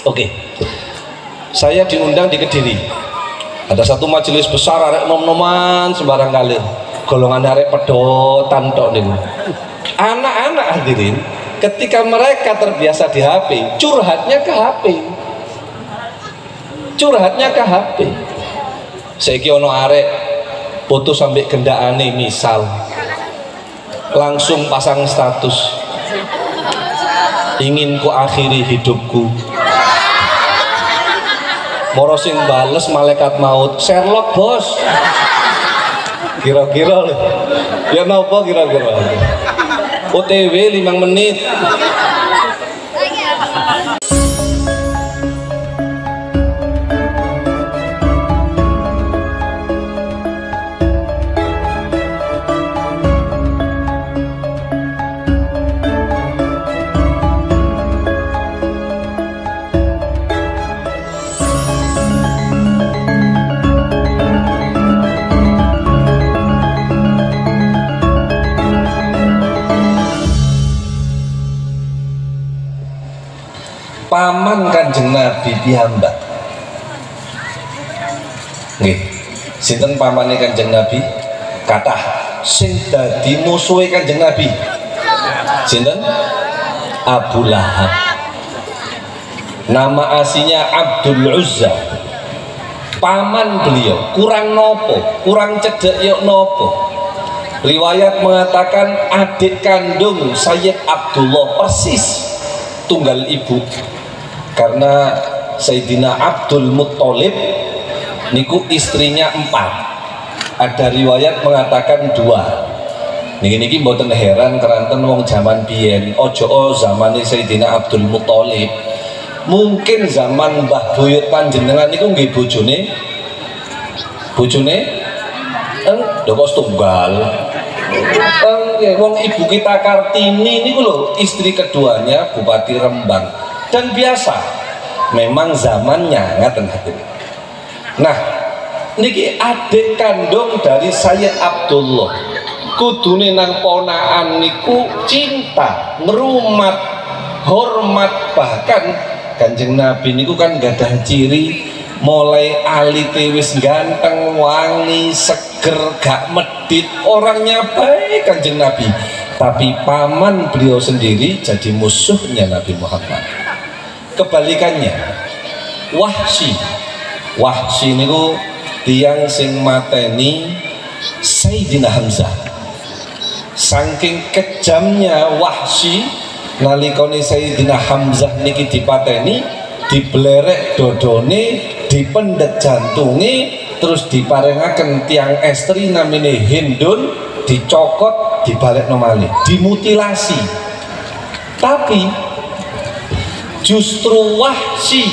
Oke, saya diundang di Kediri. Ada satu majelis besar arek nom-noman sembarang kali. Golongan arek pedotan tok niku. Anak-anak hadirin, ketika mereka terbiasa di HP, curhatnya ke HP. Curhatnya ke HP. Saiki ono arek foto sampai gendakane misal. Langsung pasang status. Ingin ku akhiri hidupku. Moro sing bales malaikat maut, Sherlock bos. Kira-kira lho. Ya napa kira-kira? OTW 5 menit. Paman Kanjeng Nabi piyambak. Nggih. Sinten pamane Kanjeng Nabi? Kathah sing dadi musuhe Kanjeng Nabi. Sinten? Abu Lahab. Nama aslinya Abdul Uzza. Paman beliau kurang nopo, kurang cedek yok nopo. Riwayat mengatakan adik kandung Sayyid Abdullah persis tunggal ibu. Karena Sayyidina Abdul Muttalib niku istrinya 4. Ada riwayat mengatakan 2. Niki mboten heran keranten wong zaman biyen ojo zamane Sayyidina Abdul Muttalib. Mungkin zaman Mbah Buyut panjenengan niku nggih bojone kok tunggal. Wong ibu kita Kartini niku lho istri keduanya Bupati Rembang. Dan biasa memang zamannya ngaten hadirin. Nah niki adik kandung dari Sayyid Abdullah kudune nang ponaan niku cinta ngrumat hormat. Bahkan Kanjeng Nabi niku kan gadah ciri mulai alite wis ganteng wangi seger gak medit, orangnya baik Kanjeng Nabi, tapi paman beliau sendiri jadi musuhnya Nabi Muhammad. Kebalikannya Wahsy niku tiyang sing mateni Sayyidina Hamzah. Saking kejamnya Wahsy nalikane Sayyidina Hamzah niki dipateni, diblerek dodone, dipendet jantunge, terus diparingaken tiang estri namine Hindun, dicokot, dibalekno malih, dimutilasi. Tapi justru Wahsy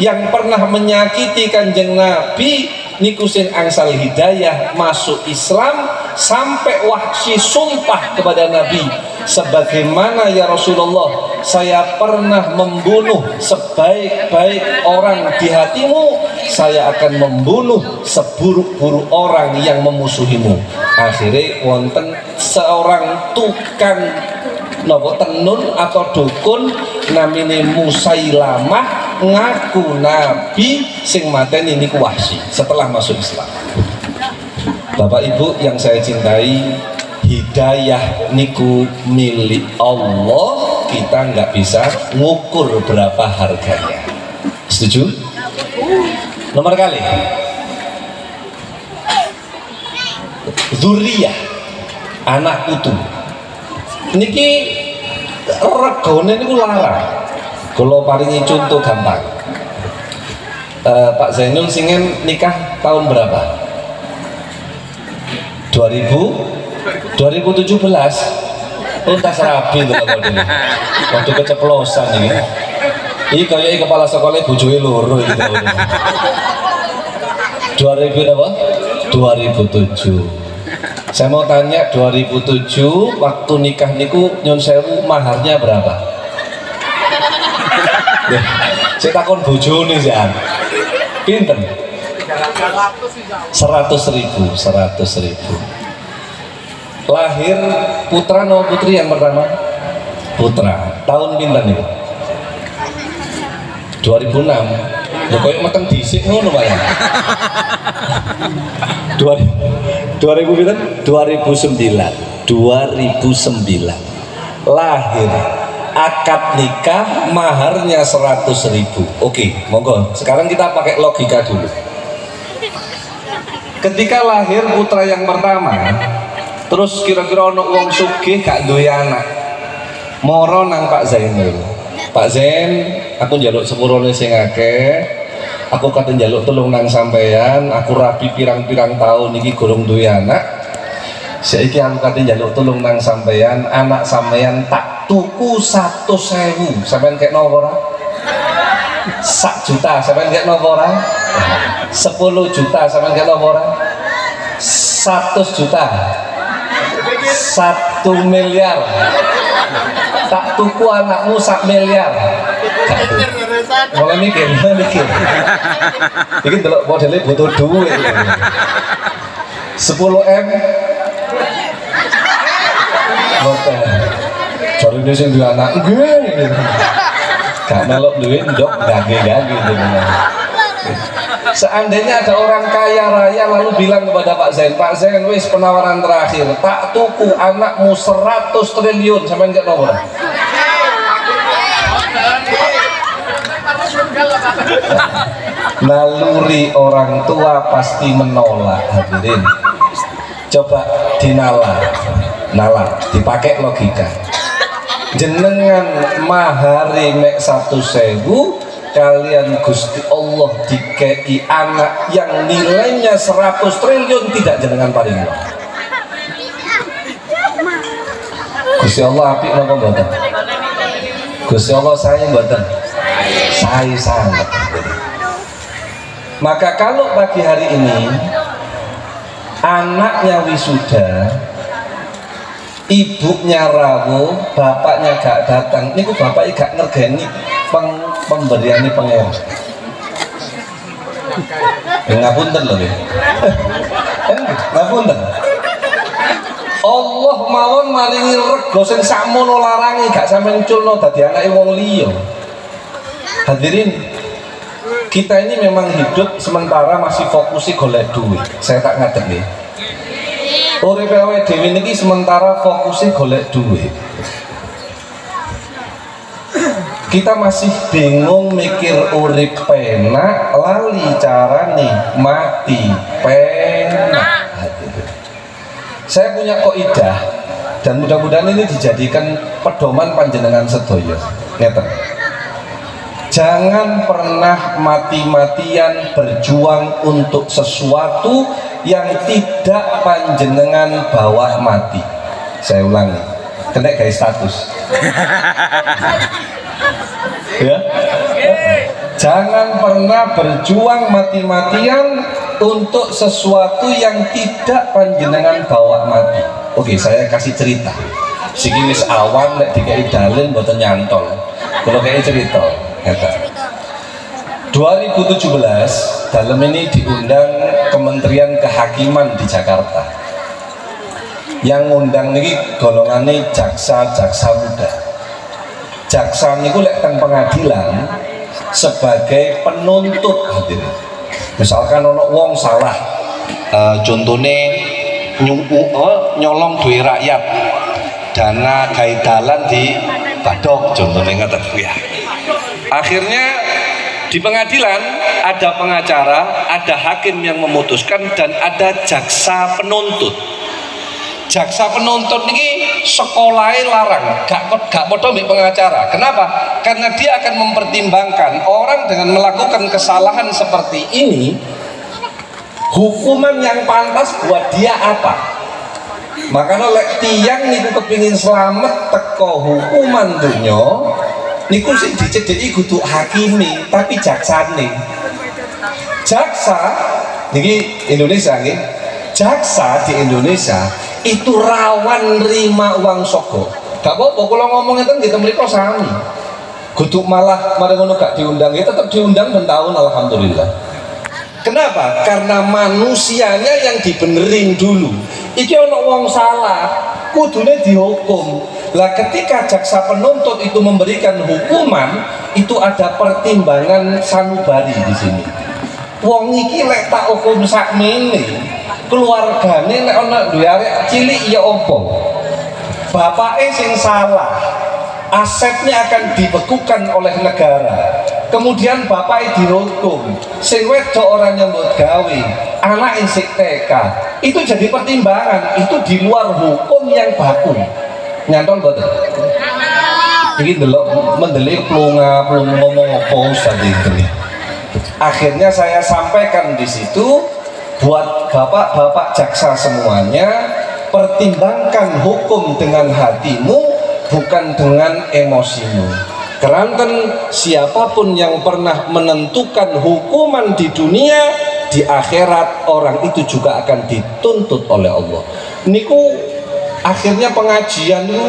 yang pernah menyakiti Kanjeng Nabi niku sing angsal hidayah masuk Islam, sampai Wahsy sumpah kepada Nabi, sebagaimana ya Rasulullah, saya pernah membunuh sebaik-baik orang di hatimu, saya akan membunuh seburuk-buruk orang yang memusuhimu. Akhirnya wonten seorang tukang nopo tenun atau dukun namine Musailamah ngaku Nabi sing mateni niku Wahsy setelah masuk Islam. Bapak Ibu yang saya cintai, hidayah niku milik Allah, kita nggak bisa ngukur berapa harganya. Setuju? Nomor kali dzurriyah, anak putu niki regane niku larang. Kalau paringi contoh gampang, Pak Zainul Singen nikah tahun berapa? 2017. Tuntas rabi tuh kalau ini. Waktu keceplosan ini. Ini kayak kepala sekolah bujui loro gitu. 2000 apa? 2007. Saya mau tanya 2007 waktu nikah niku nyon sewu maharnya berapa? Saya takon bojone jan. Pinten? 100.000. Lahir putra no putri yang pertama? Putra. Tahun pinten niku? 2006. Lho koyo meteng dhisik ngono Pak ya. 2009 lahir, akad nikah, maharnya 100.000. Oke, monggo. Sekarang kita pakai logika dulu. Ketika lahir putra yang pertama, terus kira-kira ono wong sugih gak duwe anak, moro nang Pak Zainul. Pak Zain, aku njaluk sepurone sing akeh. Aku kate njaluk tulung nang sampean, aku rabi pirang-pirang tahun iki gorong duwe anak. Saiki aku kate njaluk tulung nang sampean, anak sampean tak tuku 100.000. Sampean kekno apa ora? 1 juta, sampean kekno apa ora? 10 juta, sampean kekno apa ora? 100 juta. 1 miliar. Tak tuku anakmu 1 miliar. Mulai mikir. Ini delok modelnya butuh duit. 10M. Lote. Cari dia sing duwe anak nggih. Gak melok duit ndok gage-gage gitu. Seandainya ada orang kaya raya lalu bilang kepada Pak Zain, Pak Zain wis penawaran terakhir, tak tuku anakmu 100 triliun, sampean gak nomor. Naluri orang tua pasti menolak, hadirin. Coba nalar, dipakai logika. Jenengan mahari mek 100.000, kalian Gusti Allah dikei anak yang nilainya 100 triliun tidak jenengan paling. Gusti Allah apik napa mboten? Gusti Allah sayang mboten? Saya sangat. Maka kalau pagi hari ini anaknya wisuda, ibunya rawuh, bapaknya gak datang, niku bapaknya gak ngergeni pemberian pangeran. Ngapunten lho nggih. Ngapunten. Allah mawon maringi rego sing sakmono larange gak sampeyan culno dadi anake wong liya. Hadirin, kita ini memang hidup sementara masih fokusi golek duit. Saya tak ngadeg nggih. Uripe awake dhewe niki sementara fokusi golek duit. Kita masih bingung mikir urip penak, lali carane mati penak. Saya punya kaidah dan mudah-mudahan ini dijadikan pedoman panjenengan sedaya. Ngeten. Jangan pernah mati-matian berjuang untuk sesuatu yang tidak panjenengan bawa mati. Saya ulangi, kena guys status. Ya, jangan pernah berjuang mati-matian untuk sesuatu yang tidak panjenengan bawa mati. Oke, saya kasih cerita. Siki wis awan nek dikai dalil mboten nyantol. Kalau kayak cerita, kata 2017 dalam ini diundang Kementerian Kehakiman di Jakarta. Yang ngundang niki golongannya jaksa muda. Jaksa niku lek teng pengadilan sebagai penuntut, hadirin. Misalkan ono wong salah, contohnya nyolong duit rakyat, dana gawe dalan di Badok, contohnya ngaten ya. Akhirnya di pengadilan ada pengacara, ada hakim yang memutuskan dan ada jaksa penuntut. Jaksa penuntut ini sekolahnya larang, gak podo mbek pengacara. Kenapa? Karena dia akan mempertimbangkan orang dengan melakukan kesalahan seperti ini, hukuman yang pantas buat dia apa. Makanya lek tiang niku kepingin selamat teko hukuman dunya, niku sing dicedheki kudu hakimi, tapi jaksane. Jaksa niki Indonesia nggih. Jaksa di Indonesia itu rawan nerima uang sogok. Gak apa-apa kalau ngomong itu kita mriko sami. Kudu malah mari ngono gak diundang, ya tetap diundang ben tahun alhamdulillah. Kenapa? Karena manusianya yang dibenerin dulu. Iki ono wong salah, kudune dihukum. Lah ketika jaksa penuntut itu memberikan hukuman, itu ada pertimbangan sanubari di sini. Wong iki lek tak hukum sakmene, keluargane nek ana duwe arek cilik ya opo? Bapake sing salah, asetnya akan dibekukan oleh negara. Kemudian bapaknya dihukum, sing wedok orang yang buat gawe, anak isik TK, itu jadi pertimbangan, itu di luar hukum yang baku. Nyantol betul. Ini delok mendelik pelunga ngomong apa tadi ini. Akhirnya saya sampaikan di situ buat bapak-bapak jaksa semuanya, pertimbangkan hukum dengan hatimu, bukan dengan emosimu. Keranten siapapun yang pernah menentukan hukuman di dunia, di akhirat orang itu juga akan dituntut oleh Allah. Niku akhirnya pengajian itu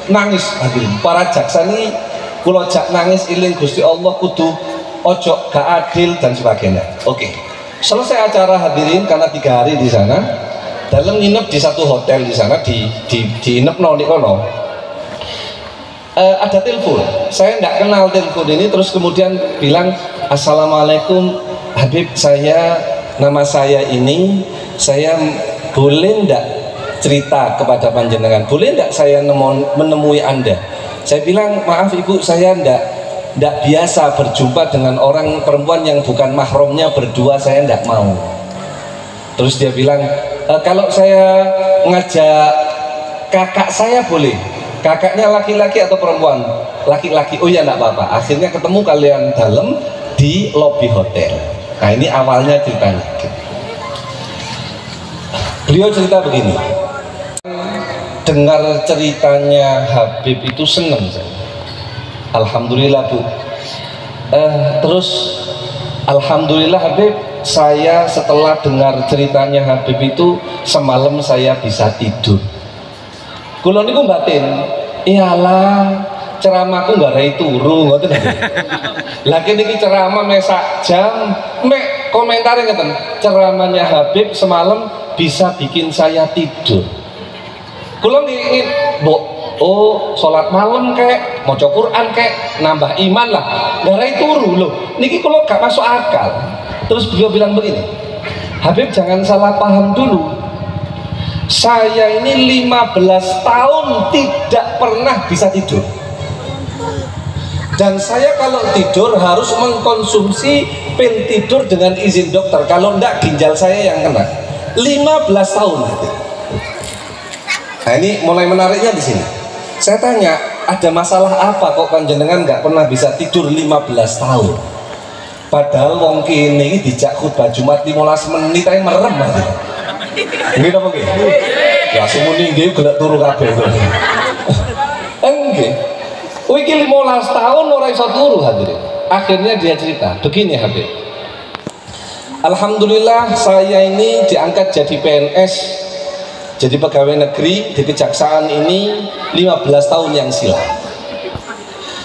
nangis hadirin. Para jaksa ini kula jak nangis iling Gusti Allah kudu ojo gak adil dan sebagainya. Oke. Selesai acara hadirin karena 3 hari di sana. Dalam nginep di satu hotel di sana di inep di kono. Ada telepon, saya tidak kenal telepon ini, terus kemudian bilang, assalamualaikum Habib, nama saya ini, saya boleh tidak cerita kepada panjenengan, boleh tidak saya menemui Anda? Saya bilang, maaf ibu, saya tidak biasa berjumpa dengan orang perempuan yang bukan mahramnya berdua, saya tidak mau. Terus dia bilang, kalau saya ngajak kakak saya boleh? Kakaknya laki-laki atau perempuan? Laki-laki. Oh ya, enggak apa-apa. Akhirnya ketemu kalian dalam di lobi hotel. Nah, ini awalnya ceritanya. Beliau cerita begini. Dengar ceritanya Habib itu senang saya. Alhamdulillah Bu. Terus alhamdulillah Habib, saya setelah dengar ceritanya Habib itu semalam saya bisa tidur. Kulo niku batin, iyalah ceramahku nggak rai turu ngoten. Lagi niki ceramah mesak jam, mek komentarnya ngeten, ceramahnya Habib semalam bisa bikin saya tidur. Kulo ingin, oh sholat malam kek, maca Quran kek, nambah iman lah, nggak rai turu loh. Niki kulo gak masuk akal. Terus beliau bilang begini, Habib jangan salah paham dulu. Saya ini 15 tahun tidak pernah bisa tidur. Dan saya kalau tidur harus mengkonsumsi pil tidur dengan izin dokter. Kalau enggak ginjal saya yang kena. 15 tahun. Nah ini mulai menariknya di sini. Saya tanya, ada masalah apa kok panjenengan nggak pernah bisa tidur 15 tahun? Padahal wong kene iki dijak khutbah Jumat 15 menit ae merem aja. Nggih napa nggih? Ya semuni nggih gelek turu kabeh to. Nggih. Kuwi iki 15 tahun ora iso turu hadirin. Akhirnya dia cerita, begini Habib. Alhamdulillah saya ini diangkat jadi PNS, jadi pegawai negeri di kejaksaan ini 15 tahun yang silam.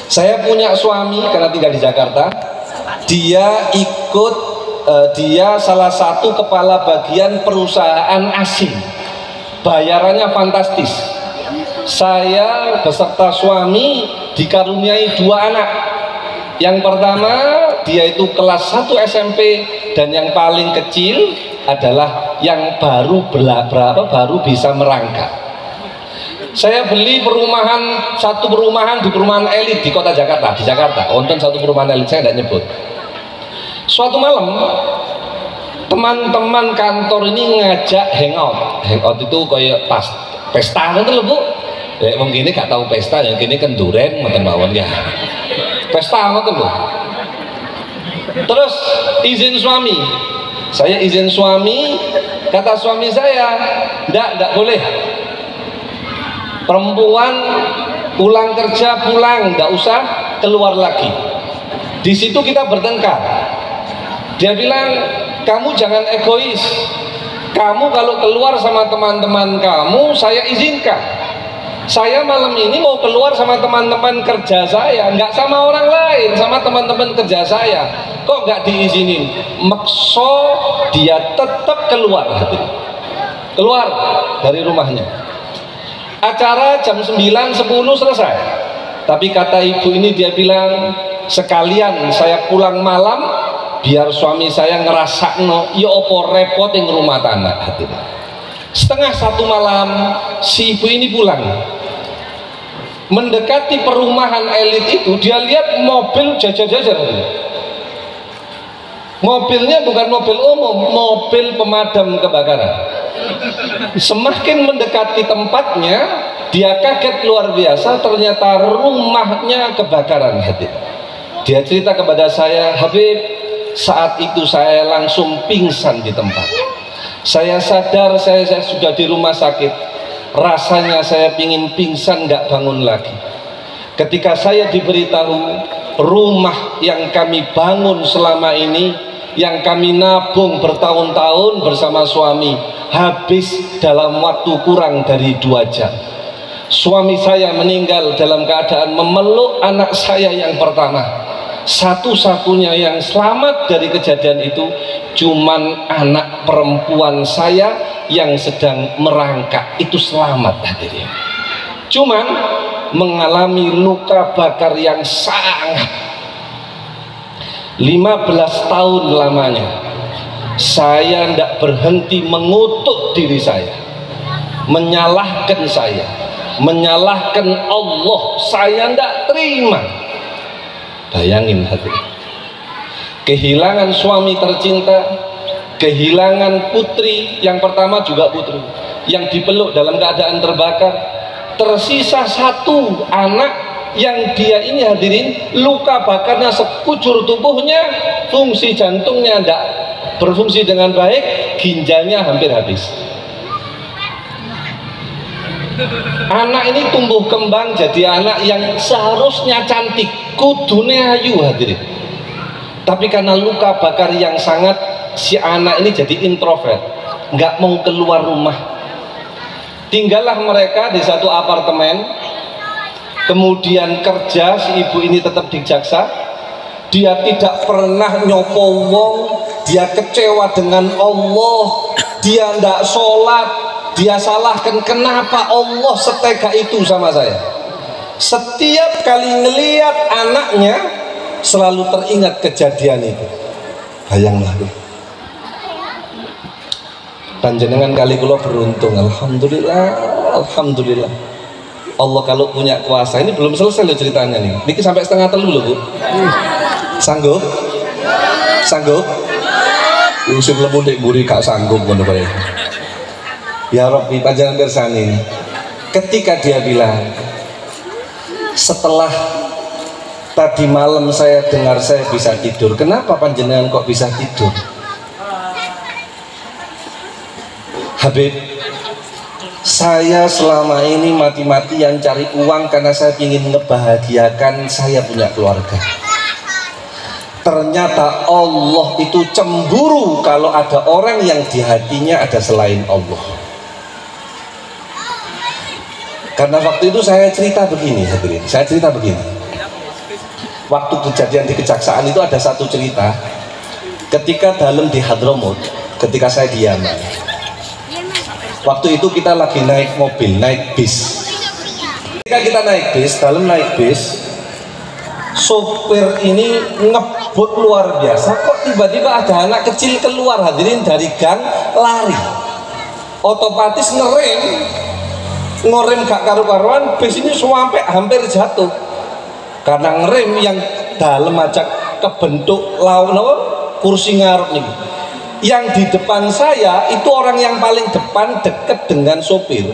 Saya punya suami karena tinggal di Jakarta. Dia salah satu kepala bagian perusahaan asing, bayarannya fantastis. Saya beserta suami dikaruniai 2 anak. Yang pertama dia itu kelas 1 SMP, dan yang paling kecil adalah yang baru bisa merangkak. Saya beli satu perumahan di perumahan elit di kota Jakarta, Wonten satu perumahan elit, saya tidak nyebut. Suatu malam teman-teman kantor ini ngajak hangout itu kayak pesta itu loh Bu. Mungkin ini gak tahu pesta, yang kini kan duren ngoten mawon ya. Pesta ngoten loh. Terus izin suami. Saya izin suami, kata suami saya, enggak boleh. Perempuan pulang kerja pulang, enggak usah keluar lagi. Di situ kita bertengkar. Dia bilang, kamu jangan egois. Kamu kalau keluar sama teman-teman kamu, saya izinkan. Saya malam ini mau keluar sama teman-teman kerja saya, nggak sama orang lain, sama teman-teman kerja saya. Kok nggak diizinin? Makso dia tetap keluar dari rumahnya. Acara jam 9.10 selesai. Tapi kata ibu ini, dia bilang, sekalian saya pulang malam biar suami saya ngerasakno ya opo repot yang rumah tangga. Setengah 1 malam si ibu ini pulang. Mendekati perumahan elit itu, dia lihat mobil jajar-jajar. Mobilnya bukan mobil umum, mobil pemadam kebakaran. Semakin mendekati tempatnya, dia kaget luar biasa, ternyata rumahnya kebakaran. Dia cerita kepada saya, Habib, saat itu saya langsung pingsan di tempat. Saya sadar saya sudah di rumah sakit. Rasanya saya pingin pingsan, nggak bangun lagi. Ketika saya diberitahu rumah yang kami bangun selama ini, yang kami nabung bertahun-tahun bersama suami, habis dalam waktu kurang dari 2 jam. Suami saya meninggal dalam keadaan memeluk anak saya yang pertama. Satu-satunya yang selamat dari kejadian itu cuman anak perempuan saya yang sedang merangkak, itu selamat hadirin. Cuman mengalami luka bakar yang sangat. 15 tahun lamanya saya tidak berhenti mengutuk diri saya, menyalahkan saya, menyalahkan Allah. Saya tidak terima. Bayangin hadirin, kehilangan suami tercinta, kehilangan putri yang pertama, juga putri yang dipeluk dalam keadaan terbakar. Tersisa 1 anak yang dia ini hadirin luka bakarnya sekujur tubuhnya, fungsi jantungnya tidak berfungsi dengan baik, ginjalnya hampir habis. Anak ini tumbuh kembang jadi anak yang seharusnya cantik, kudune ayu hadirin. Tapi karena luka bakar yang sangat, si anak ini jadi introvert, nggak mau keluar rumah. Tinggallah mereka di satu apartemen. Kemudian kerja, si ibu ini tetap di jaksa. Dia tidak pernah nyopo wong, dia kecewa dengan Allah, dia ndak sholat, dia salahkan kenapa Allah setega itu sama saya. Setiap kali ngelihat anaknya selalu teringat kejadian itu. Bayanglah tuh. Panjenengan kali kula beruntung, alhamdulillah, alhamdulillah. Allah kalau punya kuasa. Ini belum selesai loh ceritanya nih. Niki sampai 2:30 loh Bu. Sanggup? Sanggup? Usir lemu nek mburi gak sanggup ngono bae. Ya Rabbi, panjenengan pirsani. Ketika dia bilang, setelah tadi malam saya dengar saya bisa tidur. Kenapa panjenengan kok bisa tidur? Habib, saya selama ini mati-matian cari uang karena saya ingin ngebahagiakan saya punya keluarga. Ternyata Allah itu cemburu kalau ada orang yang di hatinya ada selain Allah. Karena waktu itu saya cerita begini, hadirin. Saya cerita begini. Waktu kejadian di kejaksaan itu ada satu cerita. Ketika dalam di Hadramut, ketika saya di Yaman. Waktu itu kita lagi naik mobil, naik bis. Ketika kita naik bis, dalam naik bis, sopir ini ngebut luar biasa. Kok tiba-tiba ada anak kecil keluar hadirin dari gang lari. Otomatis ngerem gak karu-karuan, bis ini sampai hampir jatuh. Karena ngerem yang dalam aja kebentuk lawan kursi ngarep nih. Yang di depan saya itu orang yang paling depan dekat dengan sopir,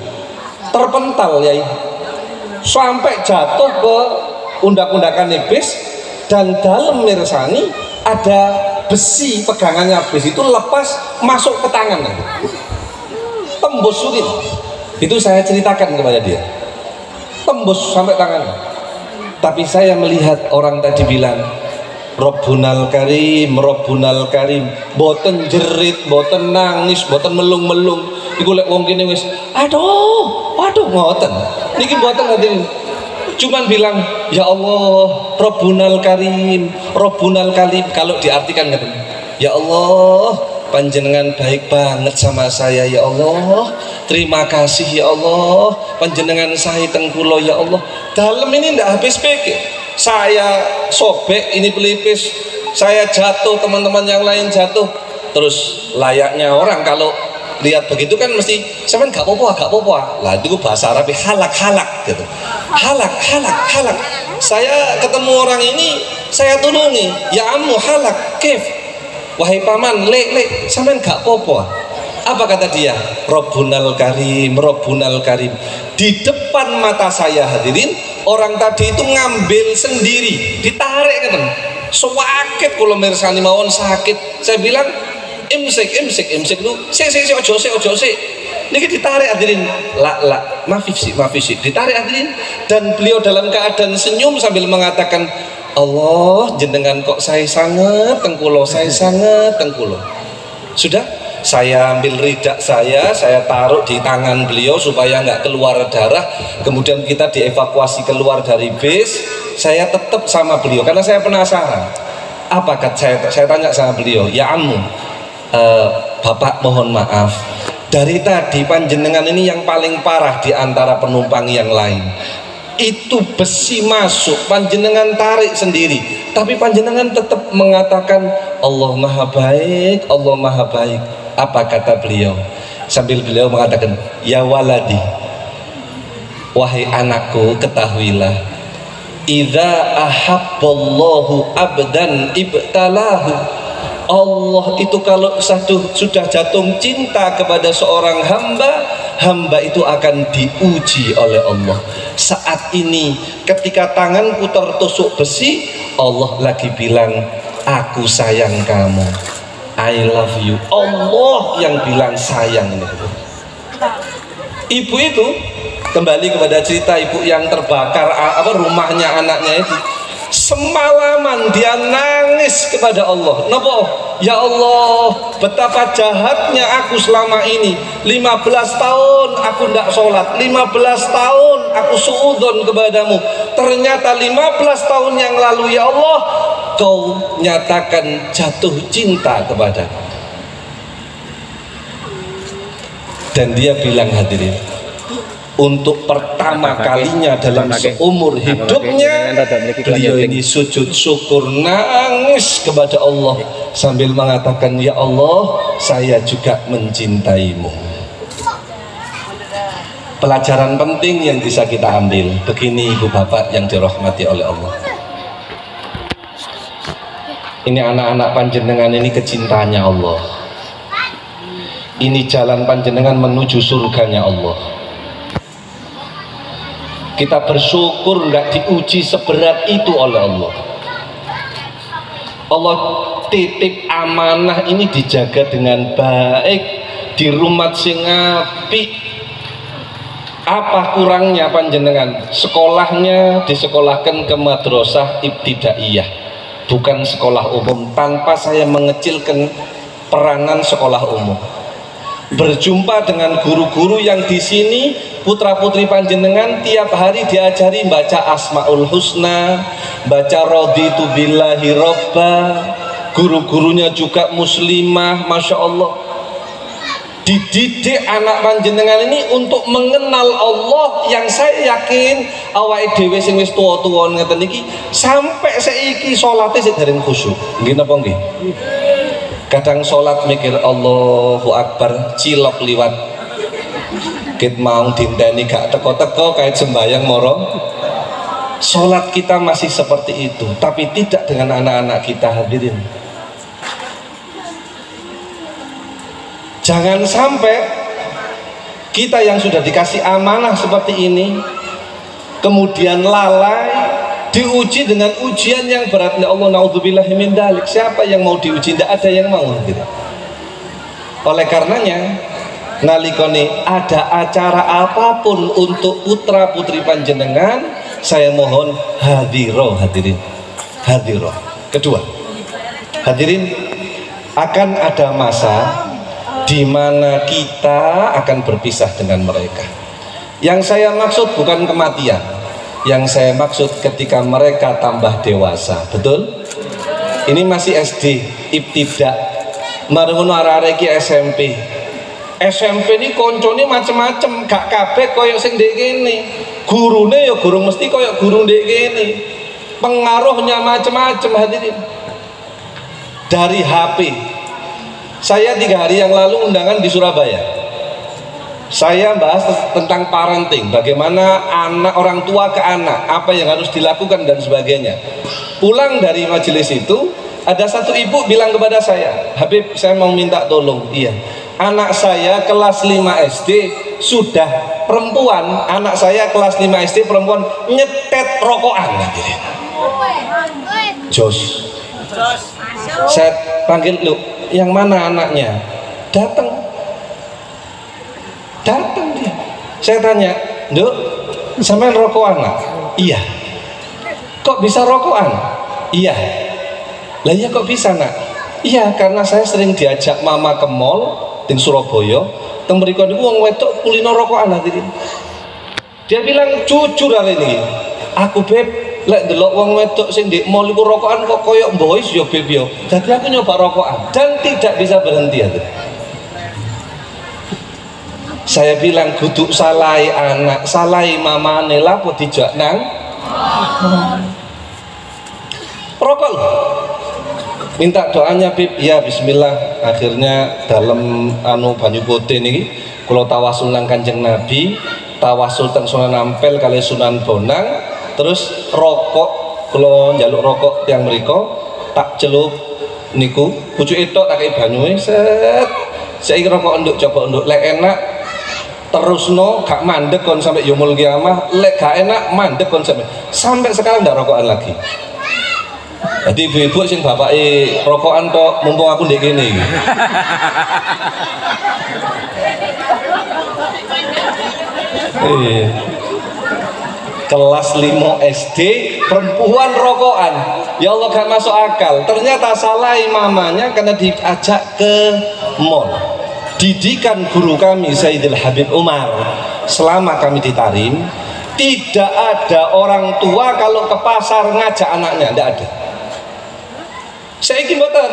terpental ya, sampai jatuh ke undak-undakan bis. Dan dalam mirsani ada besi pegangannya bis itu lepas masuk ke tangan, tembus sulit. Itu saya ceritakan kepada dia, tembus sampai tangan. Tapi saya melihat orang tadi bilang Robbunal Karim, Robbunal Karim, boten jerit, boten nangis, boten melung-melung. Iku lek wong kene wis, aduh, ngoten. Niki boten hadirin. Cuman bilang, ya Allah, Robbunal Karim, Robbunal Karim. Kalau diartikan ngeten, ya Allah, panjenengan baik banget sama saya ya Allah, terima kasih ya Allah, panjenengan saya tengkulo ya Allah. Dalam ini ndak habis pikir, saya sobek ini pelipis, saya jatuh, teman-teman yang lain jatuh. Terus layaknya orang kalau lihat begitu kan mesti sampean gak apa-apa lah, itu bahasa Arab halak gitu, halak. Saya ketemu orang ini, saya tulungi, ya ammu halak kif, wahai paman lek sampean gak apa-apa. Apa kata dia? Robbunal karim. Di depan mata saya hadirin, orang tadi itu ngambil sendiri, ditarik kan, sakit kalau mirsani mawon sakit. Saya bilang imsik lu, ojo sik. Niki ditarik hadirin, maafif sih, ditarik hadirin, dan beliau dalam keadaan senyum sambil mengatakan, Allah jenengan kok saya sangat tengkulo. Sudah, saya ambil ridak saya taruh di tangan beliau supaya nggak keluar darah. Kemudian kita dievakuasi keluar dari bis. Saya tetap sama beliau karena saya penasaran. Apa kata saya tanya sama beliau, ya ammu, Bapak mohon maaf, dari tadi panjenengan ini yang paling parah di antara penumpang yang lain. Itu besi masuk, panjenengan tarik sendiri, tapi panjenengan tetap mengatakan Allah maha baik. Apa kata beliau? Sambil beliau mengatakan, ya waladi, wahai anakku, ketahuilah, idza ahabballahu abdan ibtalahu. Allah itu kalau sudah jatuh cinta kepada seorang hamba itu akan diuji oleh Allah. Saat ini ketika tanganku tertusuk besi, Allah lagi bilang, aku sayang kamu, I love you. Allah yang bilang sayang. Ibu itu, kembali kepada cerita ibu yang terbakar rumahnya anaknya itu, semalaman dia nangis kepada Allah. Napa? Ya Allah, betapa jahatnya aku selama ini. 15 tahun aku tidak sholat, 15 tahun aku suudzon kepadamu. Ternyata 15 tahun yang lalu ya Allah, kau nyatakan jatuh cinta kepadaku. Dan dia bilang hadirin, untuk pertama kalinya dalam seumur hidupnya beliau ini sujud syukur, nangis kepada Allah sambil mengatakan, ya Allah, saya juga mencintaimu. Pelajaran penting yang bisa kita ambil begini, ibu bapak yang dirahmati oleh Allah. Ini anak-anak panjenengan ini kecintaannya Allah, ini jalan panjenengan menuju surganya Allah. Kita bersyukur nggak diuji seberat itu oleh Allah. Allah titip amanah ini dijaga dengan baik di rumah sing apik. Apa kurangnya panjenengan? Sekolahnya disekolahkan ke madrasah ibtidaiyah, bukan sekolah umum, tanpa saya mengecilkan peranan sekolah umum. Berjumpa dengan guru-guru yang di sini, putra putri panjenengan tiap hari diajari baca Asmaul Husna, baca Raditu Billahi Robba. Guru-gurunya juga muslimah, masya Allah. Dididik anak panjenengan ini untuk mengenal Allah yang saya yakin awake dhewe sing wis tuwa-tuwa ngeten iki sampai saiki salate sik dereng khusyuk. Nggih napa nggih? Kadang sholat mikir Allahu Akbar, cilok liwat kit mau dinteni gak teko-teko kait sembayang moro. Sholat kita masih seperti itu, tapi tidak dengan anak-anak kita hadirin. Jangan sampai kita yang sudah dikasih amanah seperti ini kemudian lalai, diuji dengan ujian yang berat. Ya Allah, naudzubillahi min dzalik. Siapa yang mau diuji? Tidak ada yang mau gitu. Oleh karenanya nalikone ada acara apapun untuk putra putri panjenengan, saya mohon hadiro hadirin, hadiro. Kedua, hadirin, akan ada masa di mana kita akan berpisah dengan mereka. Yang saya maksud bukan kematian, yang saya maksud ketika mereka tambah dewasa. Betul? Ini masih SD, ibtidak, Marang ngono arek-arek iki SMP ini koncone macem-macem, gak kabeh koyo sing ndek kene. Gurune ya guru mesti koyo guru ndek kene. Pengaruhnya macem-macem hadirin. Dari HP. Saya 3 hari yang lalu undangan di Surabaya. Saya bahas tentang parenting, bagaimana anak, orang tua ke anak, apa yang harus dilakukan dan sebagainya. Pulang dari majelis itu, ada satu ibu bilang kepada saya, Habib, saya mau minta tolong. Iya, anak saya kelas 5 SD sudah perempuan, anak saya kelas 5 SD perempuan nyetet rokokan. Jos, saya panggil, lu yang mana anaknya? Datang dia. Saya tanya, Duk, sampean rokokan? Iya. Kok bisa rokokan? Iya. Lah iya kok bisa nak? Iya, karena saya sering diajak mama ke mall di Surabaya, teng mriku niku wong wedok kulino rokokan hadirin. Dia bilang jujur hari ini, aku beb lek delok wong wedok sing di mall iku rokokan kok koyo boys yo beb yo. Jadi aku nyoba rokokan dan tidak bisa berhenti hadirin. Saya bilang kudu salai anak, salai mamane lapo dijak nang rokok. Minta doanya Bib, ya bismillah. Akhirnya dalam banyu putih niki kula tawasul nang Kanjeng Nabi, tawasul teng Sunan Ampel kali Sunan Bonang, terus rokok kula njaluk rokok tiyang mriku tak celup niku pucuke tok tak kei banyune set. Saiki rokok nduk coba nduk lek enak terusno gak mandek kon sampai yaumul kiamah, lek gak enak mandek kon sampai sekarang ndak rokokan lagi. Jadi ibu-ibu sing bapake rokokan tok mumpung aku ndek kene iki. Kelas 5 SD perempuan rokokan, ya Allah gak masuk akal. Ternyata salah mamanya karena diajak ke mall. Didikan guru kami Sayyidil Habib Umar selama kami di Tarim, tidak ada orang tua kalau ke pasar ngajak anaknya, tidak ada. Saya ingin boten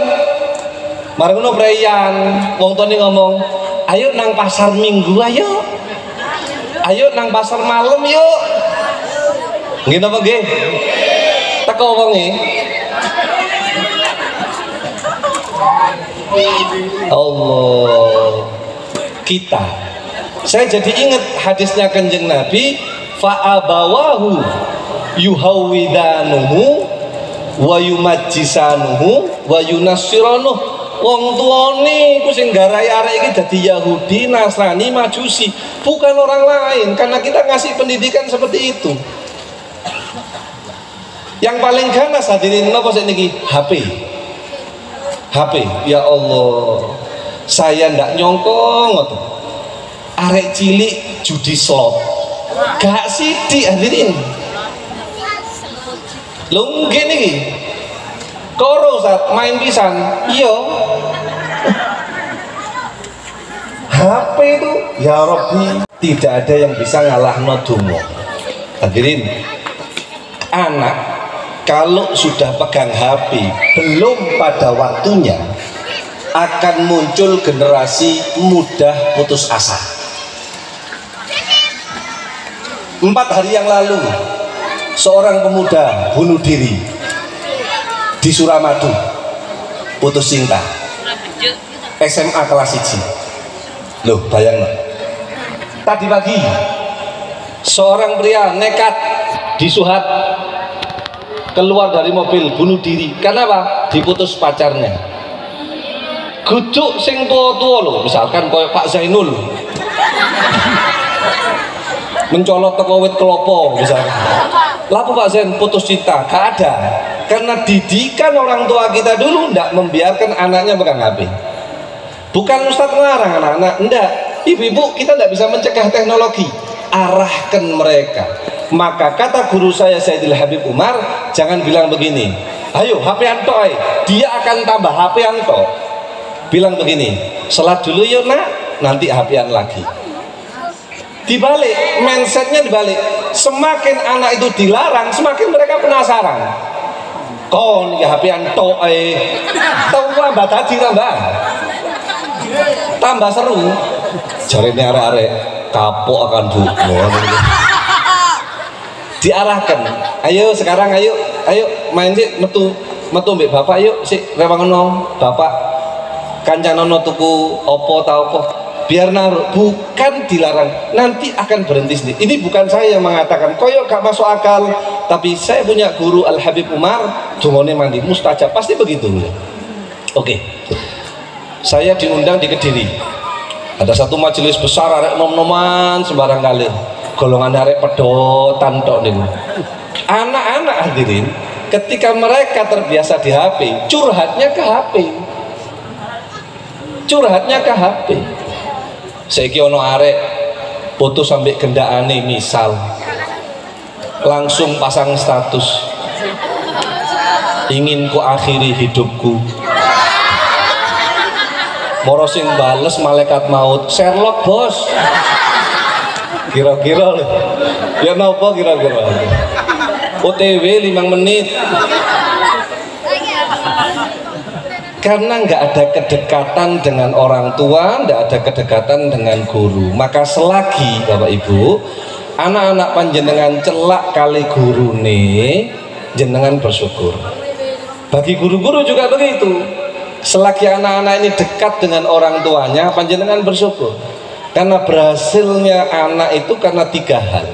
margono preyan wong toni ngomong, ayo nang pasar minggu, ayo nang pasar malam yuk. Nggih napa nggih? Teko wonge. Allah, kita. Saya jadi ingat hadisnya Kanjeng Nabi, fa'abawahu yuhawwidanuhu wa yumajjisanuhu wa yunassiranuh. Wong tuane iku sing garai arek iki dadi Yahudi, Nasrani, Majusi, bukan orang lain, karena kita ngasih pendidikan seperti itu. Yang paling ganas hadirin napa sik niki? HP, ya Allah, saya ndak nyongkong arek cilik judi slot, gak sithik hadirin. Lho nggih niki, koro saat main pisan, iya. HP itu, ya Rabbi, tidak ada yang bisa ngalahno donga. Hadirin, anak kalau sudah pegang HP belum pada waktunya akan muncul generasi mudah putus asa. 4 hari yang lalu seorang pemuda bunuh diri di Suramadu, putus cinta, SMA kelas 1. Loh bayang. Tadi pagi seorang pria nekat disuhat keluar dari mobil bunuh diri. Kenapa? Diputus pacarnya. Guduk sing tua-tua loh, misalkan kayak Pak Zainul mencolot teko wit kelopo misalkan. Lalu Pak Zain putus cinta, gak ada. Karena didikan orang tua kita dulu ndak membiarkan anaknya pegang HP. Bukan Ustadz melarang anak-anak, enggak. Ibu-ibu kita ndak bisa mencegah teknologi, arahkan mereka. Maka kata guru saya Sayyidil Habib Umar, jangan bilang begini, ayo HP anto, dia akan tambah HP anto. Bilang begini, sholat dulu yuk nak, nanti HP-an lagi. Dibalik, mindsetnya dibalik. Semakin anak itu dilarang, semakin mereka penasaran. Kon ya HP anto, tahu mbak tadi mbak. tambah seru. Jarene arek-arek kapok akan buka. Diarahkan, ayo sekarang ayo main sih metu mbek bapak yuk sik rewangono bapak kancanono tuku opo ta opo biar naruh, bukan dilarang, nanti akan berhenti sendiri. Ini bukan saya yang mengatakan koyo gak masuk akal, tapi saya punya guru Al Habib Umar dungone mandi mustajab, pasti begitu. Oke. Saya diundang di Kediri, ada satu majelis besar arek nom-noman sembarang kali, golongan arek pedotan tok niku. Anak-anak hadirin, ketika mereka terbiasa di HP, curhatnya ke HP. Saiki ono arek foto sampai gendakane misal, langsung pasang status, ingin ku akhiri hidupku. Moro sing bales malaikat maut, Sherlock bos. Kira-kira lho. Ya napa kira-kira? OTW 5 menit. Karena nggak ada kedekatan dengan orang tua, nggak ada kedekatan dengan guru. Maka selagi Bapak Ibu, anak-anak panjenengan celak kali guru nih, jenengan bersyukur. Bagi guru-guru juga begitu. Selagi anak-anak ini dekat dengan orang tuanya, panjenengan bersyukur. Karena berhasilnya anak itu karena 3 hal.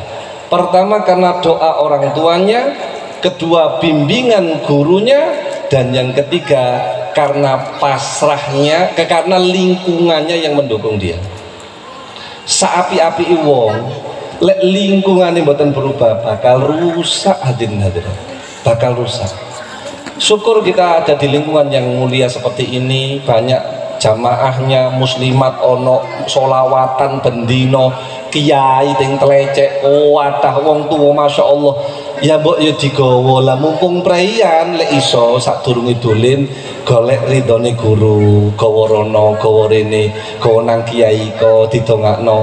Pertama karena doa orang tuanya, kedua bimbingan gurunya, dan yang ketiga karena pasrahnya, karena lingkungannya yang mendukung dia. Saapi-api wong, lek lingkungannya mboten berubah, bakal rusak hadirin, bakal rusak. Syukur kita ada di lingkungan yang mulia seperti ini, banyak jamaahnya muslimat, ono solawatan bendino, kiai ting telecek, wadah wong tuwa masya Allah. Ya mbok ya digawa lah, mumpung preyan lek iso sadurunge dolen golek ridhone guru, gawa rono gawa rene, gawa nang kiai ko didongakno.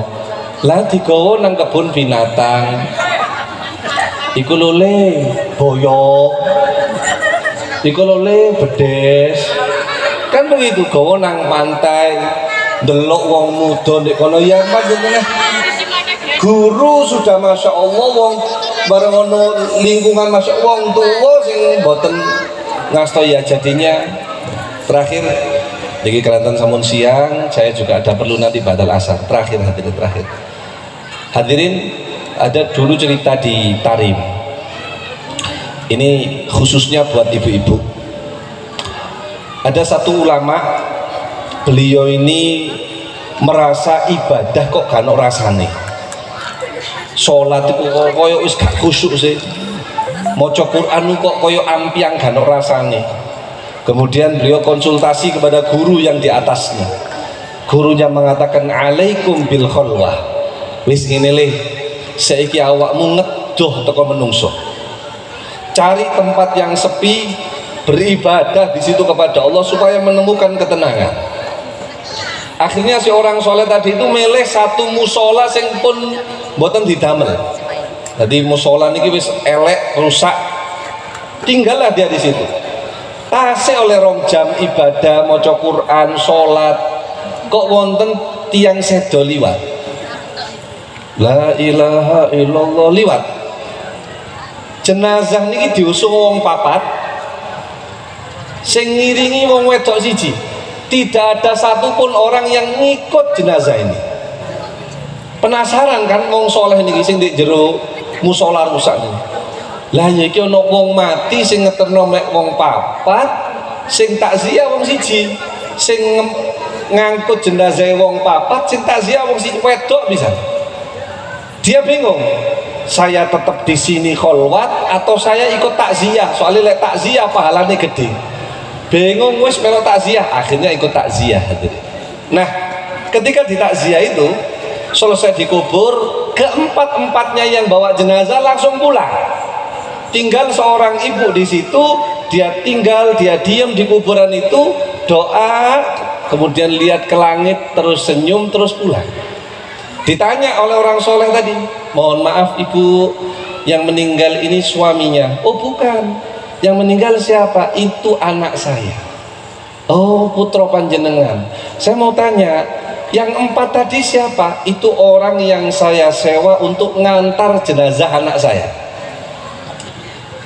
Lah digawa nang kebun binatang. Iku lho le boyo. Iku lho le bedes. Kan begitu, gawa nang pantai, ndelok wong muda nek kono ya panjenengan. Guru sudah masya Allah, wong bareng ono lingkungan masya wong tuwa sing mboten ngasto ya. Jadinya terakhir di Kelantan Samun siang, saya juga ada perlu nanti badal asar. Terakhir hadirin, ada dulu cerita di Tarim. Ini khususnya buat ibu-ibu. Ada satu ulama, beliau ini merasa ibadah kok gak ono rasane. Sholat itu koyo wis gak khusyuk sih, maca Quran kok koyo ampiang gak ono rasane. Kemudian beliau konsultasi kepada guru yang di atasnya. Gurunya mengatakan alaikum bil khalwah. Wis ngene le, saiki awakmu ngedoh teko menungso. Cari tempat yang sepi, beribadah di situ kepada Allah supaya menemukan ketenangan. Akhirnya si orang soleh tadi itu milih satu musola sing pun mboten didamel. Jadi musola niki wis elek, rusak. Tinggallah dia di situ. Tasih oleh 2 jam ibadah, maca Quran, salat, kok wonten tiang sedo liwat. La ilaha illallah liwat. Jenazah niki diusung wong 4. Sing ngiringi wong wedok 1. Tidak ada satupun orang yang ngikut jenazah ini. Penasaran kan wong soleh niki sing di jero musola rusak niki. Lah ya iki ana wong mati sing ngeterno mek wong 4, sing takziah wong 1. Sing ngangkut jenazah wong 4, sing takziah wong 1 wedok bisa. Dia bingung. Saya tetap di sini kholwat atau saya ikut takziah? Soalnya lek takziah pahalanya gede. Bingung wis melok takziah, akhirnya ikut takziah. Nah, ketika di takziah itu selesai dikubur, keempat-empatnya yang bawa jenazah langsung pulang. Tinggal seorang ibu di situ, dia tinggal, dia diam di kuburan itu, doa, kemudian lihat ke langit, terus senyum, terus pulang. Ditanya oleh orang soleh tadi, mohon maaf ibu, yang meninggal ini suaminya? Oh bukan, yang meninggal siapa? Itu anak saya. Oh putra panjenengan. Saya mau tanya, Yang 4 tadi siapa? Itu orang yang saya sewa untuk ngantar jenazah anak saya.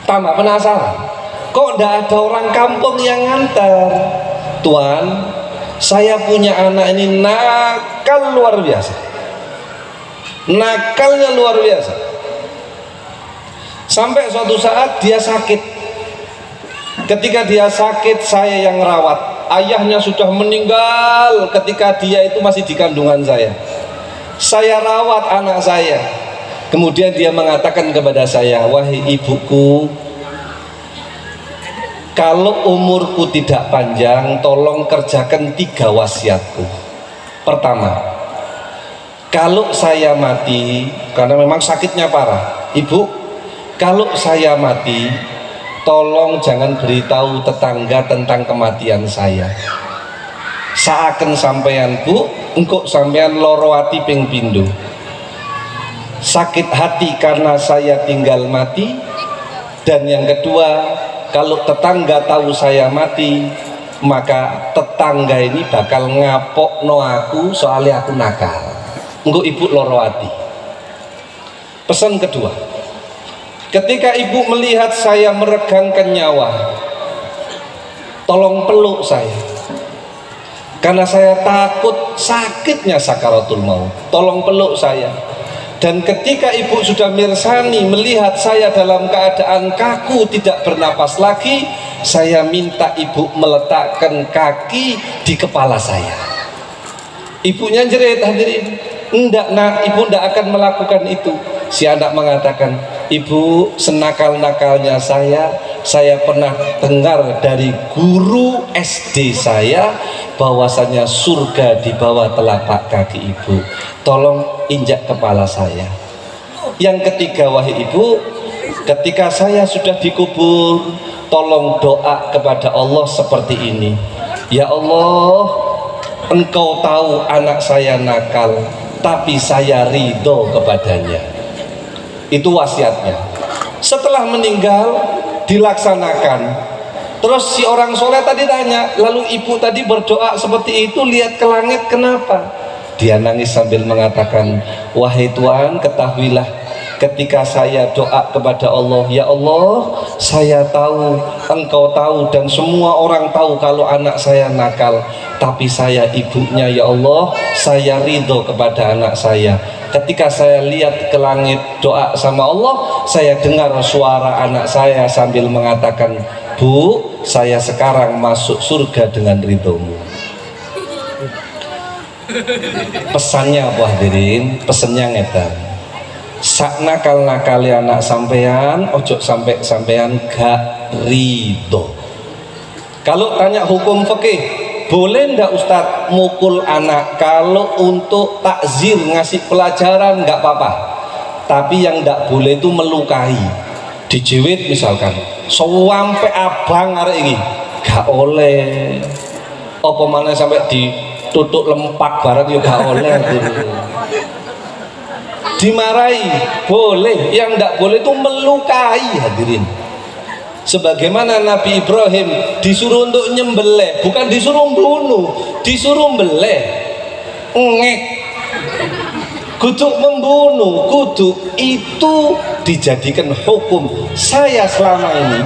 Tambah penasaran, kok tidak ada orang kampung yang ngantar? Tuan, saya punya anak ini nakal luar biasa, nakalnya luar biasa. Sampai suatu saat dia sakit. Ketika dia sakit, saya yang rawat. Ayahnya sudah meninggal ketika dia itu masih di kandungan saya. Saya rawat anak saya. Kemudian dia mengatakan kepada saya, wahai ibuku, kalau umurku tidak panjang, tolong kerjakan 3 wasiatku. Pertama, kalau saya mati, karena memang sakitnya parah, ibu, kalau saya mati, tolong jangan beritahu tetangga tentang kematian saya. Saaken sampean bu, engkau sampean loro ati ping pindho. Sakit hati karena saya tinggal mati. Dan yang kedua, kalau tetangga tahu saya mati, maka tetangga ini bakal ngapokno aku soalnya aku nakal. Engko ibu loro ati. Pesan kedua, ketika ibu melihat saya meregangkan nyawa, tolong peluk saya, karena saya takut sakitnya sakaratul maut. Tolong peluk saya. Dan ketika ibu sudah mirsani melihat saya dalam keadaan kaku tidak bernapas lagi, saya minta ibu meletakkan kaki di kepala saya. Ibunya jerit, hadirin, enggak nak, ibu enggak akan melakukan itu. Si anak mengatakan, ibu, senakal-nakalnya saya pernah dengar dari guru SD saya bahwasanya surga di bawah telapak kaki ibu. Tolong injak kepala saya. Yang ketiga, wahai ibu, ketika saya sudah dikubur, tolong doa kepada Allah seperti ini. Ya Allah, engkau tahu anak saya nakal, tapi saya ridho kepadanya. Itu wasiatnya. Setelah meninggal dilaksanakan. Terus si orang soleh tadi tanya, lalu ibu tadi berdoa seperti itu, lihat ke langit, kenapa? Dia nangis sambil mengatakan, wahai Tuhan, ketahuilah ketika saya doa kepada Allah, ya Allah, saya tahu, engkau tahu, dan semua orang tahu kalau anak saya nakal, tapi saya ibunya, ya Allah, saya ridho kepada anak saya. Ketika saya lihat ke langit doa sama Allah, saya dengar suara anak saya sambil mengatakan, Bu, saya sekarang masuk surga dengan ridhomu. Pesannya apa hadirin? Pesannya ngetan, sak nakal-nakali anak sampean, ojo sampai sampean gak ridho. Kalau tanya hukum fikih, boleh ndak Ustadz mukul anak? Kalau untuk takzir, ngasih pelajaran nggak apa-apa, tapi yang ndak boleh itu melukai, dijiwit misalkan, sampai abang arek ini gak oleh. Apa mana sampai ditutuk lempak barat juga gak oleh. Dimarahi boleh, yang ndak boleh itu melukai hadirin. Sebagaimana Nabi Ibrahim disuruh untuk nyembelih, bukan disuruh bunuh, disuruh mbelih, ngek, kudu membunuh, kudu itu dijadikan hukum. Saya selama ini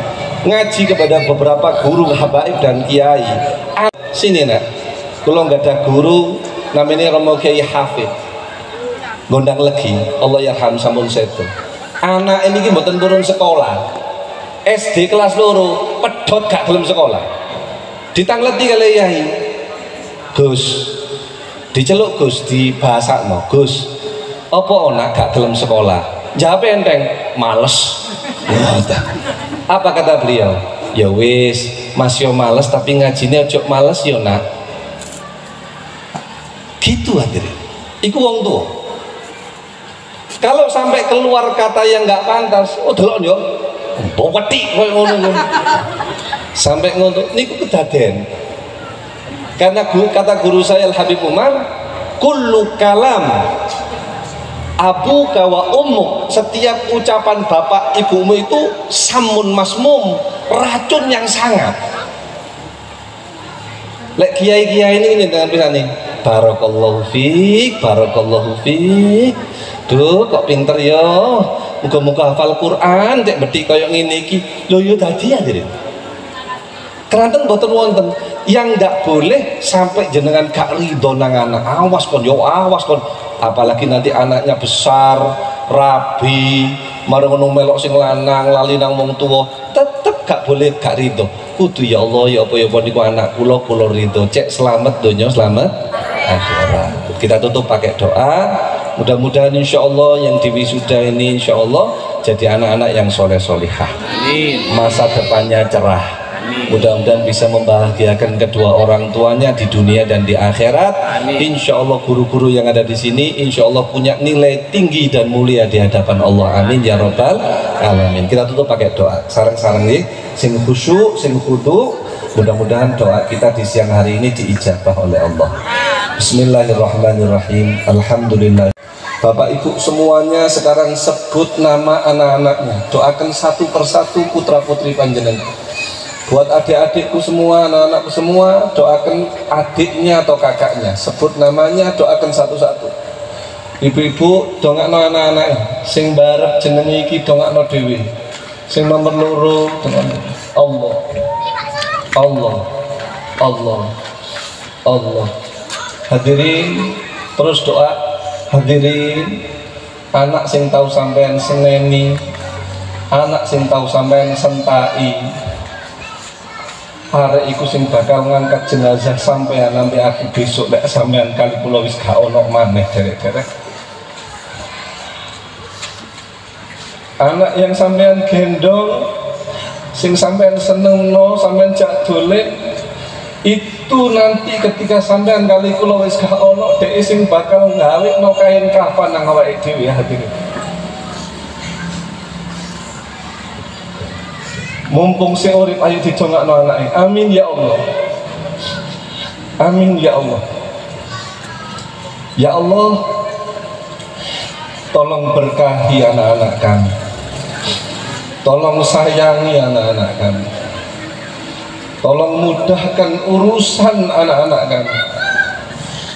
ngaji kepada beberapa guru habaib dan kiai. Sini nak, kalau nggak ada guru, namanya Romo Kiai Hafid, gondang legi, Allah yarham sampun setu. Anak ini mboten turun sekolah. SD kelas loro pedot gak belum sekolah, ditangleti kali yai, Gus, diceluk Gus, di bahasa no Gus, apa onak gak belum sekolah? Jawab enteng, males. Apa kata beliau? Ya wis, mas yo males tapi ngajinya ojo males yo nak. Gitu hadirin, iku wong tua. Kalau sampai keluar kata yang nggak pantas, oh delok yo. Wetik ngono sampai ngono niku kedaden. Karena kata guru saya Al Habib Umar, kullu kalam abu kawa ummuk, setiap ucapan bapak ibumu itu samun masmum, racun yang sangat. Lek kiai-kiai ini dengan pisan nih, Barakallahu fiik, barakallahu fiik. Duh, kok pinter ya. Muga-muga hafal Quran tek bedhik kaya ngene iki. Lho yo dadi ya, Dir. Keranten boten wonten yang ndak boleh sampai jenengan gak ridho nang anak. Awas kon yo, awas kon. Apalagi nanti anaknya besar, rabi, mari ngono melok sing lanang, lali nang wong tuwa, tetep gak boleh gak ridho. Kudu ya Allah ya apa niku anak kula ridho. Cek selamat donya, selamat akhirat. Kita tutup pakai doa. Mudah-mudahan insya Allah yang diwisuda ini insya Allah jadi anak-anak yang soleh-solihah. Masa depannya cerah. Mudah-mudahan bisa membahagiakan kedua orang tuanya di dunia dan di akhirat. Insya Allah guru-guru yang ada di sini insya Allah punya nilai tinggi dan mulia di hadapan Allah. Amin ya robbal alamin. Kita tutup pakai doa. Sarang-sarang nih, sing khusyuk, sing khudu. Mudah-mudahan doa kita di siang hari ini diijabah oleh Allah. Bismillahirrahmanirrahim. Alhamdulillah. Bapak Ibu semuanya sekarang sebut nama anak-anaknya. Doakan satu persatu putra putri panjenengan. Buat adik-adikku semua, anak-anakku semua, doakan adiknya atau kakaknya. Sebut namanya, doakan satu-satu. Ibu-ibu dongakno anak-anak sing barep jenenge iki dongakno dhewe. Sing nomor loro dongakno Allah. Allah. Allah. Allah. Hadirin terus doa. Hadirin anak sing tahu sampean seneni, anak sing tahu sampean sentai, arek iku sing bakal ngangkat jenazah sampean sampai akhir besok lek sampean kali kula wis gak ono maneh derek-derek. Anak yang sampean gendong, sing sampean senengno, sampean jak dolek, itu nanti ketika sampean kali kula wis gak ono dhek sing bakal ngawekno kain kafan nang awake dhewe. Hadirin mumpung si urip ayo didongakno anake. Amin ya Allah. Amin ya Allah. Ya Allah, tolong berkahi anak-anak kami, tolong sayangi anak-anak kami, tolong mudahkan urusan anak-anak kami.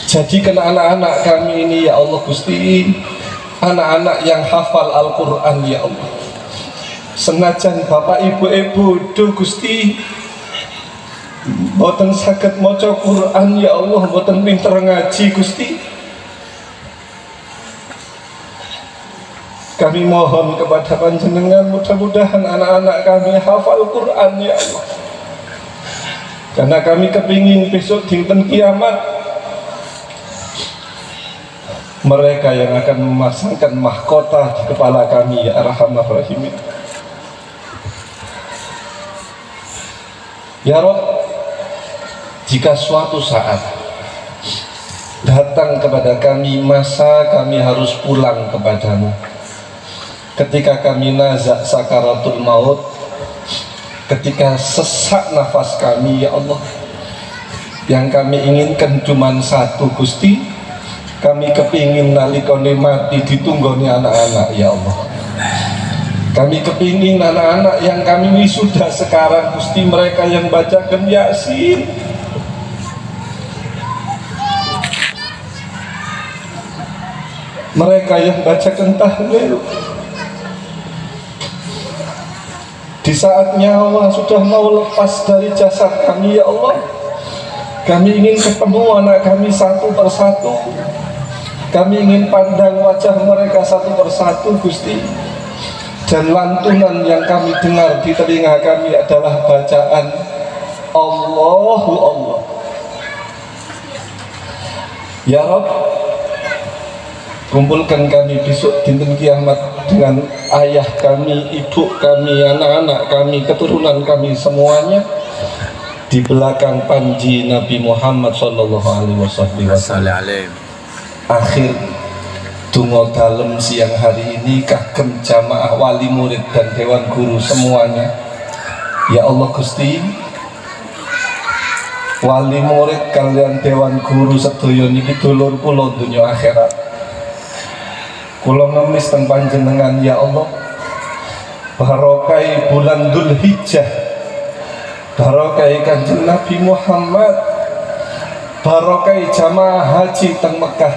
Jadikan anak-anak kami ini ya Allah Gusti anak-anak yang hafal Al-Quran ya Allah. Senajan bapak ibu duh Gusti boten saged maca Quran ya Allah, boten pinter ngaji Gusti, kami mohon kepada panjenengan mudah-mudahan anak-anak kami hafal Quran ya Allah. Karena kami kepingin besok dinten kiamat mereka yang akan memasangkan mahkota di kepala kami ya Arhamar Rahimin. Ya Rabb, jika suatu saat datang kepada kami masa kami harus pulang kepadamu, ketika kami nazak sakaratul maut, ketika sesak nafas kami ya Allah, yang kami inginkan cuma satu Gusti, kami kepingin nalikone mati ditunggoni anak-anak ya Allah. Kami kepingin anak-anak yang kami wisuda sekarang Gusti, mereka yang bacakan Yasin, mereka yang bacakan tahlil. Di saat nyawa sudah mau lepas dari jasad kami ya Allah, kami ingin ketemu anak kami satu persatu, kami ingin pandang wajah mereka satu persatu Gusti. Dan lantunan yang kami dengar di telinga kami adalah bacaan Allahu Allah. Ya Rabb, kumpulkan kami besok dinten kiamat dengan ayah kami, ibu kami, anak-anak kami, keturunan kami semuanya di belakang panji Nabi Muhammad sallallahu alaihi wasallam. Akhir donga dalem siang hari ini kagem jamaah wali murid dan dewan guru semuanya. Ya Allah Gusti, wali murid kalian dewan guru sedaya niki dulur kula dunya akhirat. Kula ngemis teng panjenengan ya Allah, barokai bulan Dzulhijjah, barokai Kanjeng Nabi Muhammad, barokah jamaah haji teng Mekah,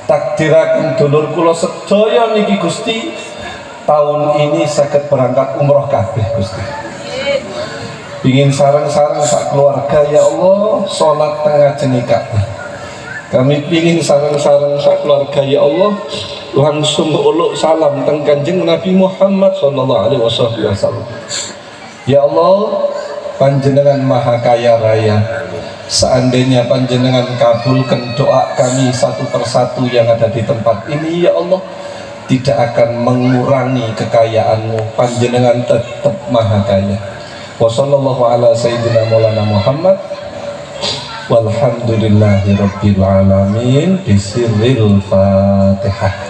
takdiraken dulur kula sedaya niki Gusti tahun ini saged berangkat umroh kabeh Gusti. Ingin sarang-sarang sak keluarga ya Allah sholat tengah jenika. Kami ingin sarang-sarang sak keluarga ya Allah langsung uluk salam teng Kanjeng Nabi Muhammad sallallahu alaihi wasallam. Ya Allah, Panjenengan Maha Kaya Raya. Seandainya Panjenengan kabulkan doa kami satu persatu yang ada di tempat ini ya Allah, tidak akan mengurangi kekayaan-Mu. Panjenengan tetap Maha Kaya. Wa sallallahu ala sayyidina maulana Muhammad walhamdulillahi rabbil alamin bisirril Fatihah.